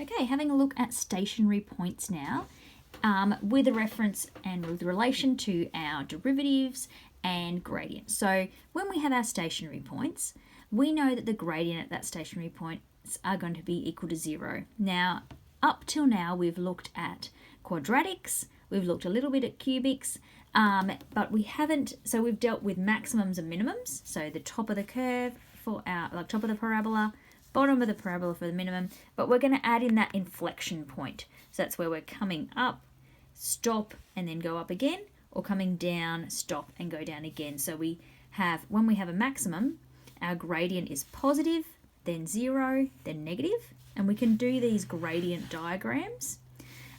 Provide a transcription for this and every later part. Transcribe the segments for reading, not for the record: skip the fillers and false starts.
Okay, having a look at stationary points now, with a reference and with relation to our derivatives and gradient. So when we have our stationary points, we know that the gradient at that stationary point are going to be equal to 0. Now, up till now, we've looked at quadratics, we've looked a little bit at cubics, but we haven't, so we've dealt with maximums and minimums, so the top of the curve for our, like top of the parabola, bottom of the parabola for the minimum, but we're going to add in that inflection point. So that's where we're coming up, stop, and then go up again, or coming down, stop, and go down again. So we have, when we have a maximum, our gradient is positive, then 0, then negative, and we can do these gradient diagrams.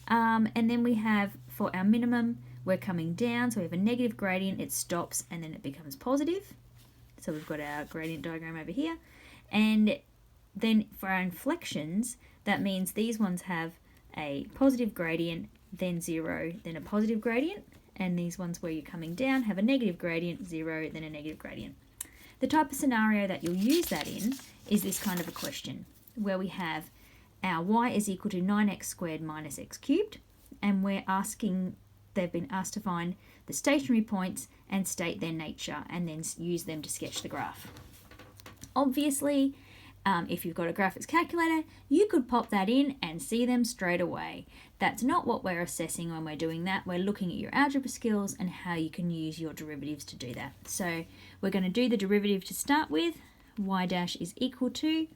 And then we have, for our minimum, we're coming down, so we have a negative gradient, it stops, and then it becomes positive. So we've got our gradient diagram over here. And then for our inflections, that means these ones have a positive gradient, then 0, then a positive gradient, and these ones where you're coming down have a negative gradient, 0, then a negative gradient. The type of scenario that you'll use that in is this kind of a question, where we have our y is equal to 9x squared minus x cubed, and they've been asked to find the stationary points and state their nature, and then use them to sketch the graph. Obviously, if you've got a graphics calculator, you could pop that in and see them straight away. That's not what we're assessing when we're doing that. We're looking at your algebra skills and how you can use your derivatives to do that. So we're going to do the derivative to start with. Y dash is equal to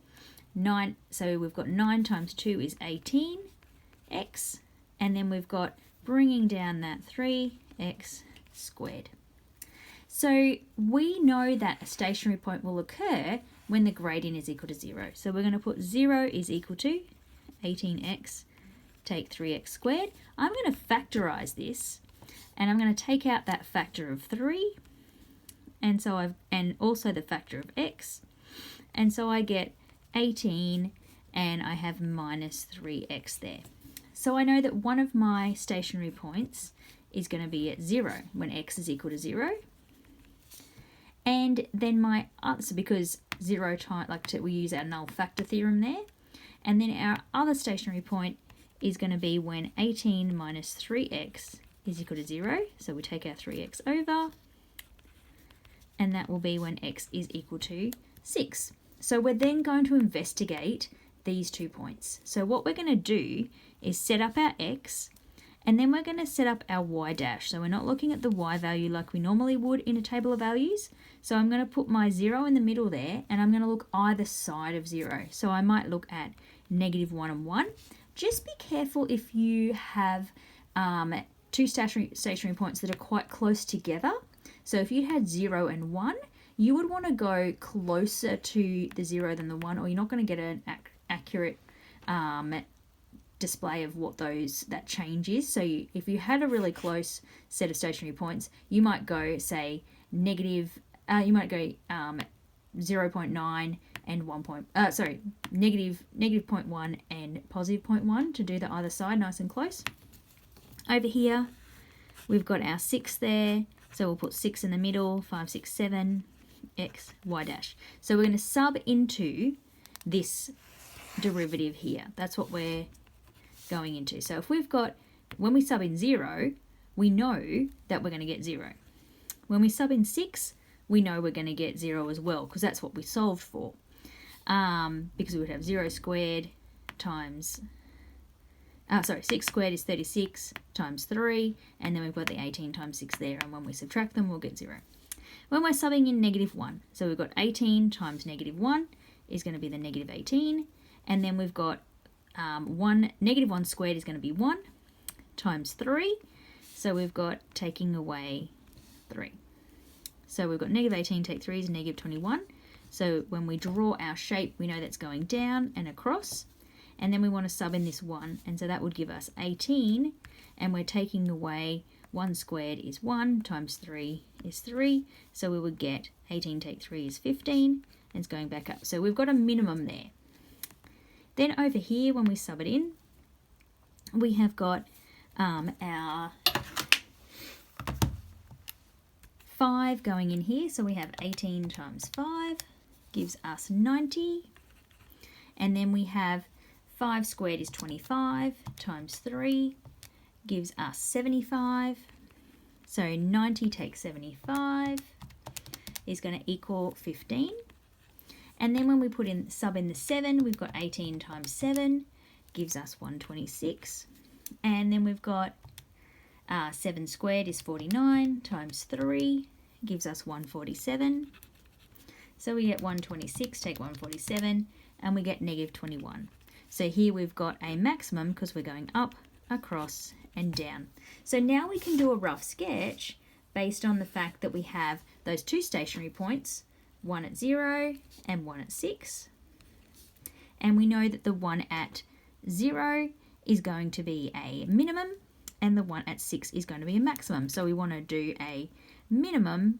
9. So we've got 9 times 2 is 18x. And then we've got bringing down that 3x squared. So we know that a stationary point will occur when the gradient is equal to 0. So we're going to put 0 is equal to 18x, take 3x squared. I'm going to factorize this, and I'm going to take out that factor of 3, and also the factor of x, and so I get 18, and I have minus 3x there. So I know that one of my stationary points is going to be at 0 when x is equal to 0. And then my answer, because 0 times, we use our null factor theorem there. And then our other stationary point is going to be when 18 minus 3x is equal to 0. So we take our 3x over. And that will be when x is equal to 6. So we're then going to investigate these 2 points. So what we're going to do is set up our x, and then we're going to set up our y dash. So we're not looking at the y value like we normally would in a table of values. So I'm going to put my 0 in the middle there, and I'm going to look either side of 0. So I might look at -1 and 1. Just be careful if you have two stationary points that are quite close together. So if you had 0 and 1, you would want to go closer to the 0 than the 1, or you're not going to get an accurate display of what that change is. So if you had a really close set of stationary points, you might go, say, negative 0.9 and negative 0.1 and positive 0.1 to do the either side nice and close. Over here, we've got our 6 there, so we'll put 6 in the middle, 5, 6, 7, x, y dash. So we're going to sub into this derivative here. That's what we're going into. So if we've got, when we sub in 0, we know that we're going to get 0. When we sub in 6, we know we're going to get 0 as well, because that's what we solved for. Because we would have 0 squared times, 6 squared is 36 times 3, and then we've got the 18 times 6 there, and when we subtract them, we'll get 0. When we're subbing in -1, so we've got 18 times -1 is going to be the -18, and then we've got -1 squared is going to be 1 times 3, so we've got taking away 3. So we've got -18 take 3 is -21. So when we draw our shape, we know that's going down and across. And then we want to sub in this 1. And so that would give us 18. And we're taking away 1 squared is 1 times 3 is 3. So we would get 18 take 3 is 15. And it's going back up. So we've got a minimum there. Then over here, when we sub it in, we have got our 5 going in here. So we have 18 times 5 gives us 90. And then we have 5 squared is 25 times 3 gives us 75. So 90 take 75 is going to equal 15. And then when we put in sub in the 7, we've got 18 times 7 gives us 126. And then we've got 7 squared is 49 times 3 gives us 147. So we get 126, take 147, and we get negative 21. So here we've got a maximum because we're going up, across, and down. So now we can do a rough sketch based on the fact that we have those two stationary points, one at 0 and one at 6. And we know that the one at 0 is going to be a minimum and the one at 6 is going to be a maximum. So we want to do a minimum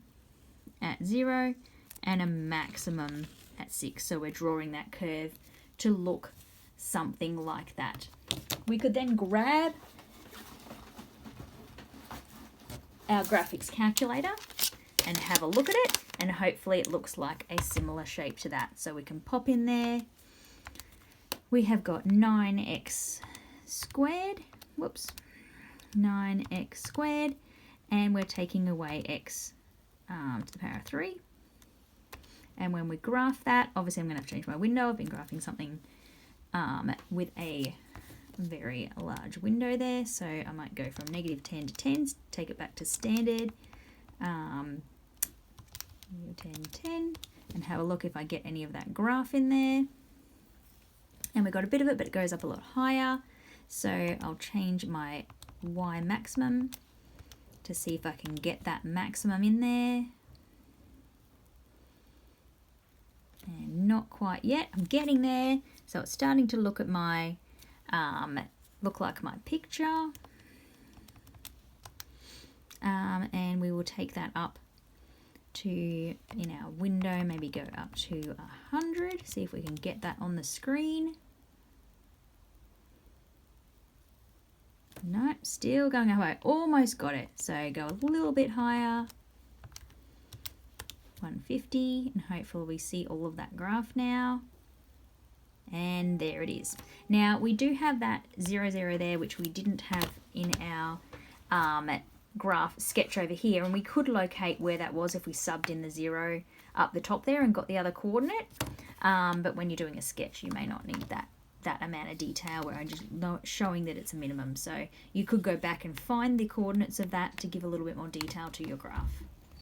at 0 and a maximum at 6. So we're drawing that curve to look something like that. We could then grab our graphics calculator and have a look at it, and hopefully it looks like a similar shape to that. So we can pop in there. We have got 9x squared, 9x squared, and we're taking away x to the power of 3. And when we graph that, obviously I'm going to have to change my window. I've been graphing something with a very large window there, so I might go from negative 10 to 10, take it back to standard, 10, 10, and have a look if I get any of that graph in there. And we got a bit of it, but it goes up a lot higher, so I'll change my y maximum to see if I can get that maximum in there. And not quite yet. I'm getting there. So it's starting to look at my look like my picture. And we will take that up to, in our window, maybe go up to 100. See if we can get that on the screen. No, still going away. Almost got it. So go a little bit higher. 150, and hopefully we see all of that graph now. And there it is. Now we do have that 0, 0 there, which we didn't have in our graph sketch over here, and we could locate where that was if we subbed in the 0 up the top there and got the other coordinate. But when you're doing a sketch, you may not need that amount of detail where I'm just showing that it's a minimum. So you could go back and find the coordinates of that to give a little bit more detail to your graph.